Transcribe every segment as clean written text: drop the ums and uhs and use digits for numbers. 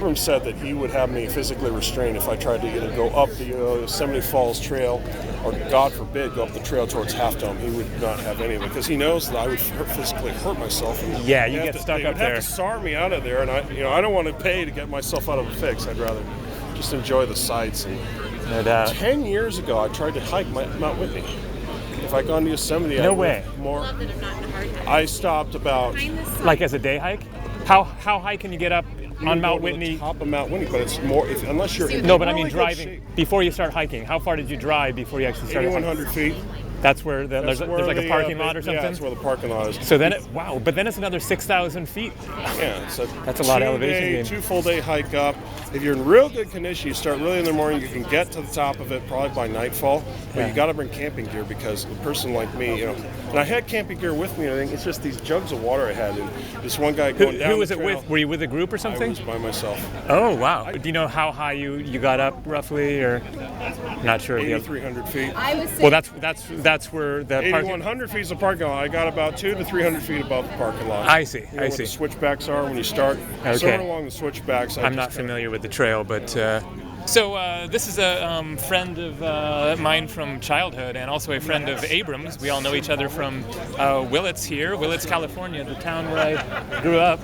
Abram said that he would have me physically restrained if I tried to either go up the Yosemite Falls Trail or, God forbid, go up the trail towards Half Dome. He would not have any of it because he knows that I would physically hurt myself. And yeah, you get stuck up there. They would have to SAR me out of there, and I don't want to pay to get myself out of a fix. I'd rather just enjoy the sights. And no doubt. 10 years ago, I tried to hike Mount Whitney. If I gone to Yosemite, no way. More. I stopped about like as a day hike. How high can you get up on Mount Whitney? Top of Mount Whitney, but it's more unless you're in no. But I mean really driving before you start hiking. How far did you drive before you actually started? 8,100 feet. That's where there's like a parking lot or something? Yeah, that's where the parking lot is. So then but then it's another 6,000 feet. Yeah, so that's a lot of elevation. 2 full day hike up. If you're in real good condition, you start really in the morning, you can get to the top of it probably by nightfall, but you got to bring camping gear because a person like me, and I had camping gear with me, I think it's just these jugs of water I had, and this one guy going down Who was the it trail, with? Were you with a group or something? I was by myself. Oh, wow. Do you know how high you got up roughly, or not sure? 8,300 feet. Well, that's where the 8,100 feet is the parking lot. I got about 200 to 300 feet above the parking lot. I see. Where the switchbacks are when you start. Okay. Sort of along the switchbacks. I'm not familiar with the trail, but so this is a friend of mine from childhood, and also a friend of Abram's. We all know each other from Willits here, Willits, California, the town where I grew up.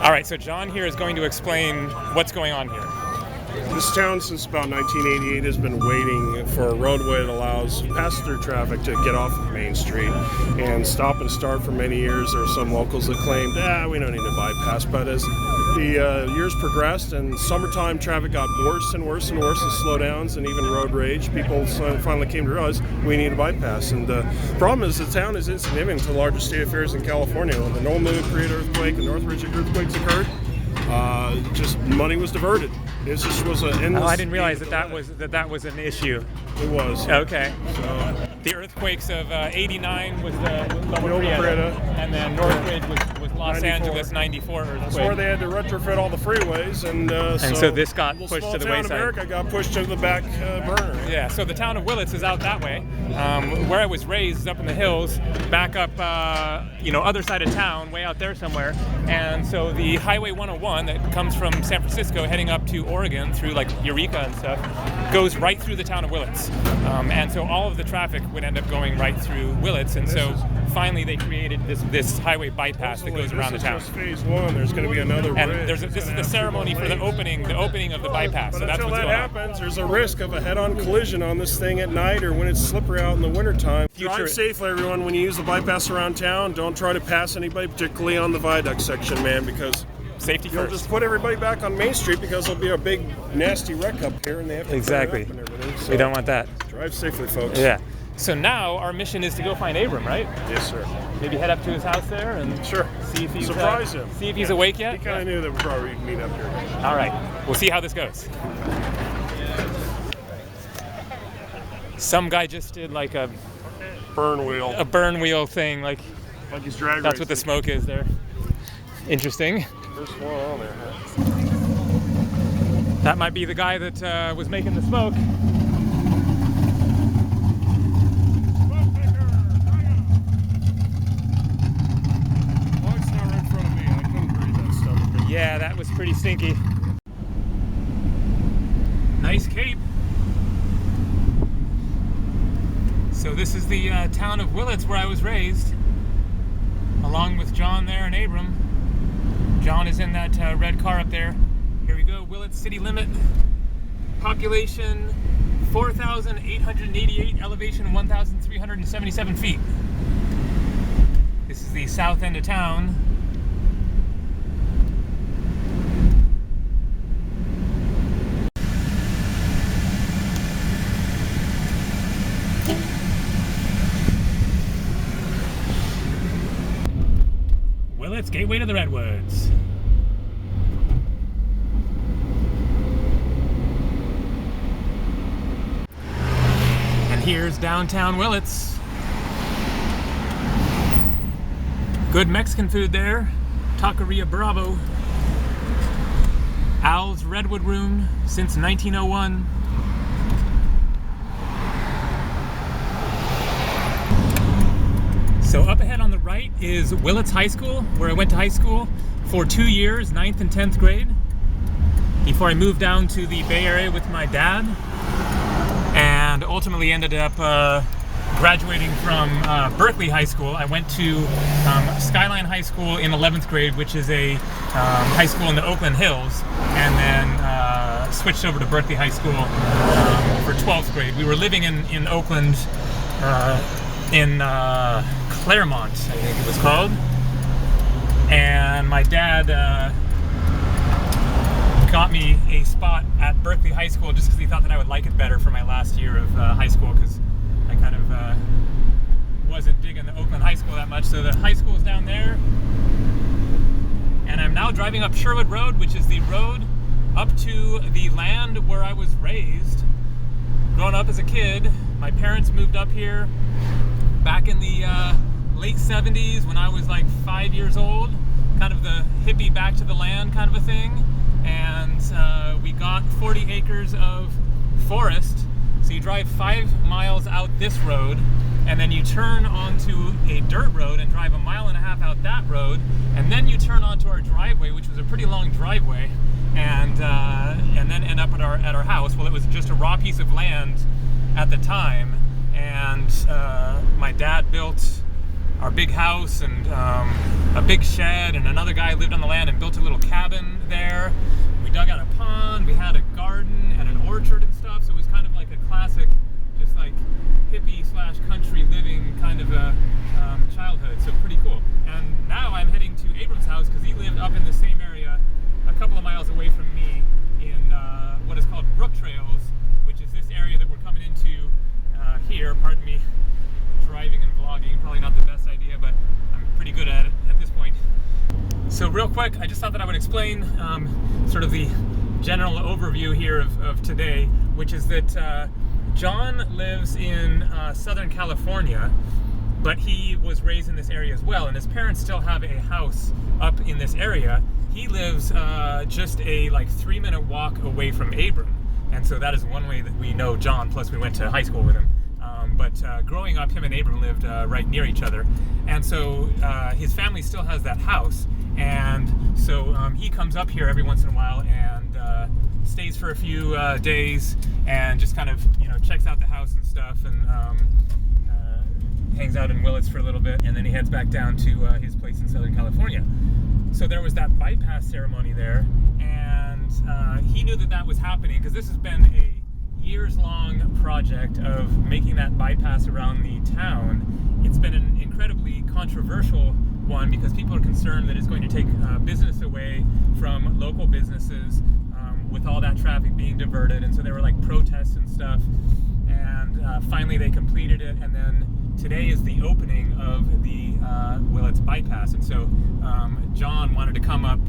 All right, so John here is going to explain what's going on here. This town, since about 1988, has been waiting for a roadway that allows pass-through traffic to get off of Main Street and stop and start for many years. There are some locals that claimed, we don't need to bypass, but as the years progressed and summertime traffic got worse and worse and worse, and slowdowns and even road rage, people finally came to realize we need a bypass. And the problem is the town is insignificant to the largest state affairs in California. When the Nome Creek earthquake and Northridge earthquakes occurred, just money was diverted. It just was an endless. Oh, I didn't realize that was an issue. It was. Okay. So, the earthquakes of '89 was the Loma Prieta, Prieta, and then Northridge was Los 94. Angeles '94 earthquake. That's where they had to retrofit all the freeways, and so this got pushed to the wayside. America got pushed to the back burner. Yeah. So the town of Willits is out that way. Where I was raised is up in the hills, back up, other side of town, way out there somewhere. And so the Highway 101 that comes from San Francisco heading up to Oregon through like Eureka and stuff goes right through the town of Willits. And so all of the traffic would end up going right through Willits. And so finally they created this highway bypass that goes around the town. This is just phase one. There's going to be another bridge. And this is the ceremony for the opening of the bypass. But so that's until what's that going happens, there's a risk of a head-on collision on this thing at night or when it's slippery out in the wintertime. Drive safely, everyone, when you use the bypass around town. Don't try to pass anybody, particularly on the viaduct section, man, because safety you'll first. just put everybody back on Main Street because there'll be a big, nasty wreck up here, and they have to exactly. clear it up and everything. So we don't want that. Drive safely, folks. Yeah. So now our mission is to go find Abram, right? Yes, sir. Maybe head up to his house there and see if he's surprise him. See if he's awake yet. He kind of knew that we'd probably meet up here. All right. We'll see how this goes. Some guy just did like a burn wheel thing, like he's drag that's what the smoke is there. Interesting. There's one on there. That might be the guy that was making the smoke. Yeah, that was pretty stinky. Nice cape. So this is the town of Willits where I was raised, along with John there and Abram. John is in that red car up there. Here we go, Willits city limit. Population 4,888, elevation 1,377 feet. This is the south end of town. Willits, gateway to the Redwoods. And here's downtown Willits. Good Mexican food there. Taqueria Bravo. Al's Redwood Room since 1901. So up ahead on the right is Willits High School, where I went to high school for 2 years, 9th and 10th grade. before I moved down to the Bay Area with my dad, and ultimately ended up graduating from Berkeley High School. I went to Skyline High School in 11th grade, which is a high school in the Oakland Hills, and then switched over to Berkeley High School for 12th grade. We were living in Oakland, in Claremont, I think it was called, and my dad got me a spot at Berkeley High School just because he thought that I would like it better for my last year of high school, because I kind of wasn't digging the Oakland High School that much. So the high school is down there, and I'm now driving up Sherwood Road, which is the road up to the land where I was raised. Growing up as a kid, my parents moved up here back in the late 70s when I was like 5 years old, kind of the hippie back to the land kind of a thing. And we got 40 acres of forest. So you drive 5 miles out this road, and then you turn onto a dirt road and drive 1.5 miles out that road, and then you turn onto our driveway, which was a pretty long driveway, and then end up at our house. Well, it was just a raw piece of land at the time, and my dad built our big house and a big shed, and another guy lived on the land and built a little cabin there. We dug out a pond, we had a garden and an orchard and stuff, so it was kind of like a classic, just like hippie / country living kind of a childhood, so pretty cool. And now I'm heading to Abram's house because he lived up in the same area a couple of miles away from me in what is called Brook Trails, which is this area that we're coming into here. Pardon me, driving and vlogging, probably not the best idea, but I'm pretty good at it at this point. So real quick, I just thought that I would explain sort of the general overview here of today, which is that John lives in Southern California, but he was raised in this area as well, and his parents still have a house up in this area. He lives just a 3-minute walk away from Abram, and so that is one way that we know John, plus we went to high school with him. But growing up, him and Abram lived right near each other, and so his family still has that house, and so he comes up here every once in a while and stays for a few days and just kind of checks out the house and stuff, and hangs out in Willits for a little bit, and then he heads back down to his place in Southern California. So there was that bypass ceremony there, and he knew that was happening because this has been a years-long project of making that bypass around the town. It's been an incredibly controversial one because people are concerned that it's going to take business away from local businesses with all that traffic being diverted, and so there were protests and stuff, and finally they completed it, and then today is the opening of the Willits bypass, and so John wanted to come up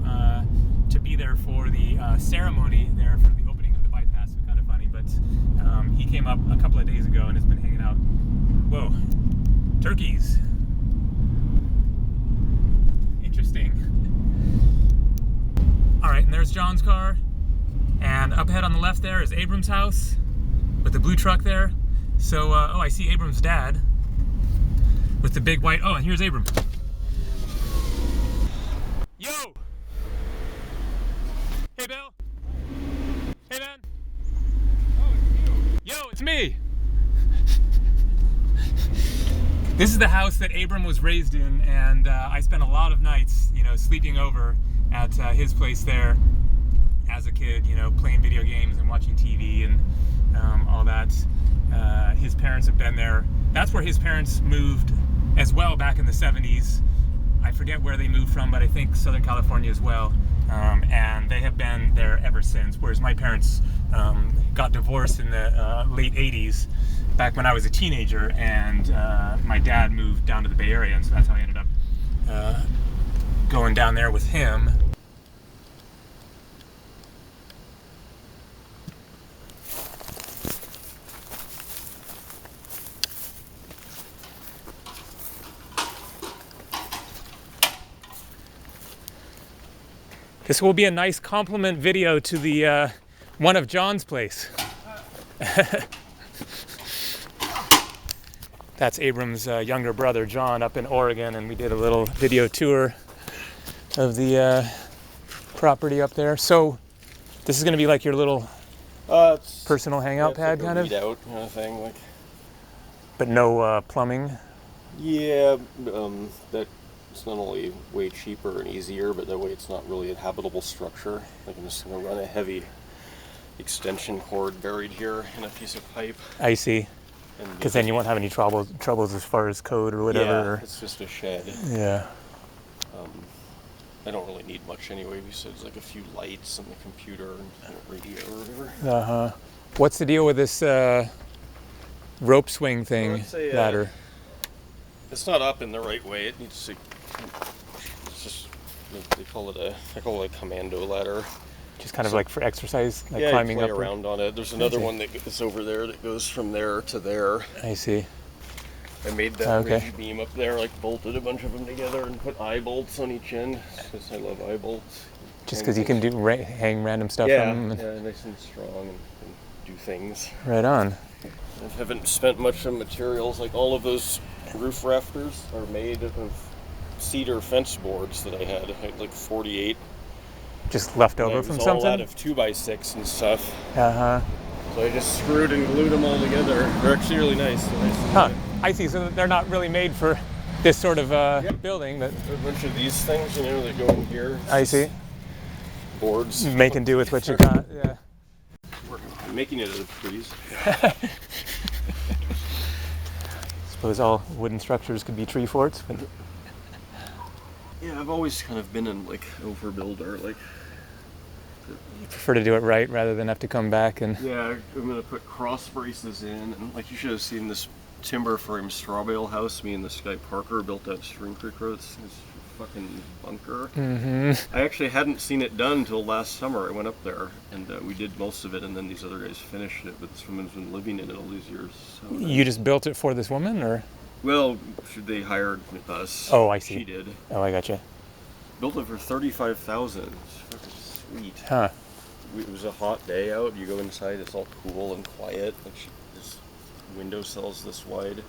to be there for the ceremony there for the opening of the bypass. It's kind of funny, but he came up a couple of days ago and has been hanging out. Whoa, turkeys. Interesting. All right, and there's John's car, and up ahead on the left there is Abram's house with the blue truck there. So, oh, I see Abram's dad with the big white, oh, and here's Abram. Yo! Hey, Bill. Hey, man. Oh, it's you. Yo, it's me. This is the house that Abram was raised in, and I spent a lot of nights, sleeping over at his place there as a kid, playing video games and watching TV and all that. His parents have been there. That's where his parents moved as well back in the 70s. I forget where they moved from, but I think Southern California as well. And they have been there ever since, whereas my parents got divorced in the late 80s, back when I was a teenager, and my dad moved down to the Bay Area, and so that's how I ended up going down there with him. This will be a nice compliment video to the one of John's place. That's Abram's younger brother, John, up in Oregon, and we did a little video tour of the property up there. So This is going to be like your little It's personal hangout it's pad, like kind a of? readout kind of thing. Like, But no plumbing? yeah, that it's not only way cheaper and easier, but that way it's not really a habitable structure. Like, I'm just going to run a heavy extension cord buried here in a piece of pipe. I see. Because then you won't have any troubles as far as code or whatever. Yeah, or... it's just a shed. Yeah. I don't really need much anyway, besides like a few lights and the computer and radio or whatever. Uh-huh. What's the deal with this rope swing thing, Well, it's a, ladder? It's not up in the right way. It needs to. It's just I call it a commando ladder. Just kind of like for exercise, like Yeah, climbing you play up. around on it. There's another one that is over there that goes from there to there. I see. I made that ridge beam up there, like bolted a bunch of them together and put eye bolts on each end, because I love eye bolts. Just because you can hang random stuff them. on them. Yeah, nice and strong and do things. Right on. I haven't spent much on materials. Like, all of those roof rafters are made of cedar fence boards that I had like 48. Just left over from something? All out of 2x6 and stuff. Uh-huh. So I just screwed and glued them all together. They're actually really nice. Huh. I see. So they're not really made for this sort of building. But a bunch of these things, that go in here. I see. Boards. Make and do with what you got. Yeah. I'm making it out of trees. Suppose all wooden structures could be tree forts, but yeah, I've always kind of been an overbuilder. Like, you prefer to do it right rather than have to come back and. Yeah, I'm gonna put cross braces in, and like, you should have seen this timber frame straw bale house me and this guy Parker built at Spring Creek Road. It's fucking bunker. Mm-hmm. I actually hadn't seen it done until last summer. I went up there and we did most of it, and then these other guys finished it, but this woman's been living in it all these years. So you just built it for this woman, or? Well, they hired us. Oh, I see. She did. Oh, I gotcha. Built it for $35,000. It's fucking sweet. Huh. It was a hot day out. You go inside, it's all cool and quiet. Like, this window cell's this wide.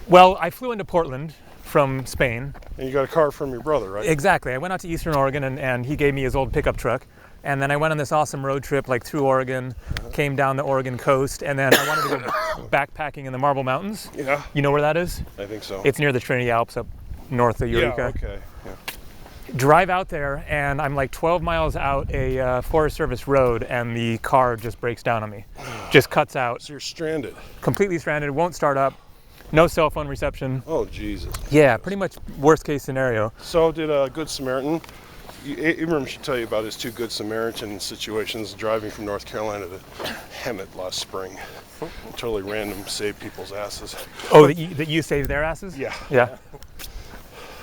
Well, I flew into Portland from Spain. And you got a car from your brother, right? Exactly. I went out to Eastern Oregon and he gave me his old pickup truck. And then I went on this awesome road trip, like through Oregon, came down the Oregon coast, and then I wanted to go backpacking in the Marble Mountains. Yeah. You know where that is? I think so. It's near the Trinity Alps up north of Eureka. Yeah, okay. Yeah. Drive out there, and I'm like 12 miles out a Forest Service road, and the car just breaks down on me. Just cuts out. So you're stranded. Completely stranded, won't start up. No cell phone reception. Oh, Jesus. Yeah, pretty much worst case scenario. So did a Good Samaritan. Abram should tell you about his 2 Good Samaritan situations driving from North Carolina to Hemet last spring. Totally random, saved people's asses. Oh, that you saved their asses? Yeah. Yeah.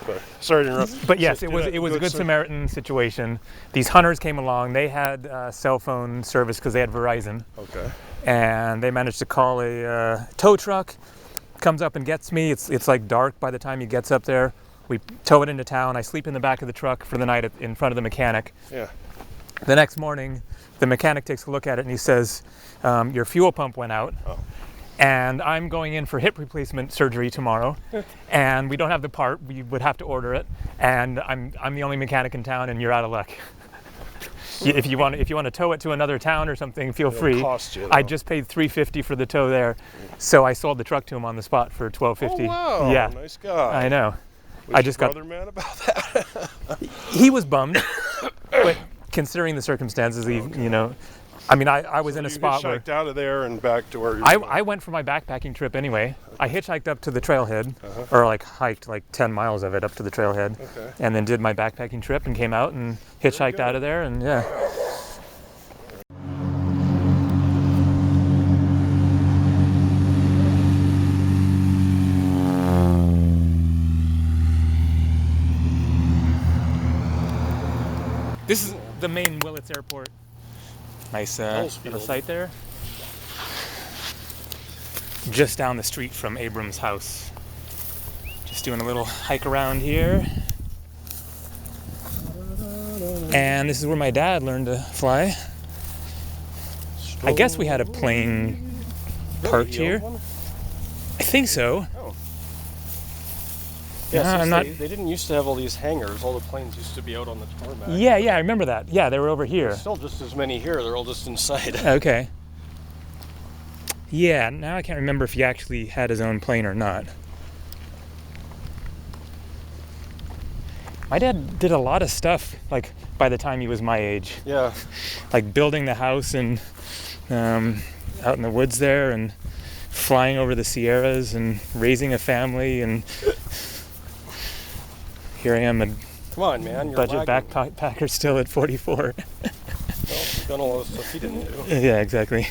But, sorry to interrupt. But yes, it was a Good Samaritan situation. These hunters came along. They had cell phone service because they had Verizon. Okay. And they managed to call a tow truck. Comes up and gets me. It's like dark by the time he gets up there. We tow it into town. I sleep in the back of the truck for the night in front of the mechanic. Yeah. The next morning, the mechanic takes a look at it and he says, your fuel pump went out. Oh. And I'm going in for hip replacement surgery tomorrow, and we don't have the part. We would have to order it, and I'm the only mechanic in town, and you're out of luck. If you want to tow it to another town or something, feel free. Cost you, I just paid $350 for the tow there, so I sold the truck to him on the spot for $1250. Oh, wow. Yeah, Nice guy. I know. Was your brother mad about that? He was bummed, but considering the circumstances, I mean, I was in a spot where... You hitchhiked out of there and back to where you I went for my backpacking trip anyway. I hitchhiked up to the trailhead, or like hiked like 10 miles of it up to the trailhead, and then did my backpacking trip and came out and hitchhiked out of there, and yeah. This is the main Willits Airport. Nice little site there. Just down the street from Abram's house. Just doing a little hike around here. And this is where my dad learned to fly. I guess we had a plane parked here. I think so. Yeah, No, they didn't used to have all these hangars. All the planes used to be out on the tarmac. Yeah, I remember that. Yeah, they were over here. There's still just as many here. They're all just inside. Okay. Yeah, now I can't remember if he actually had his own plane or not. My dad did a lot of stuff, like, by the time he was my age. Yeah. Like building the house and out in the woods there, and flying over the Sierras and raising a family, and here I am, a Come on, man. You're budget lagging. backpacker still at 44. Well, you've done all the stuff he didn't do. Yeah, exactly.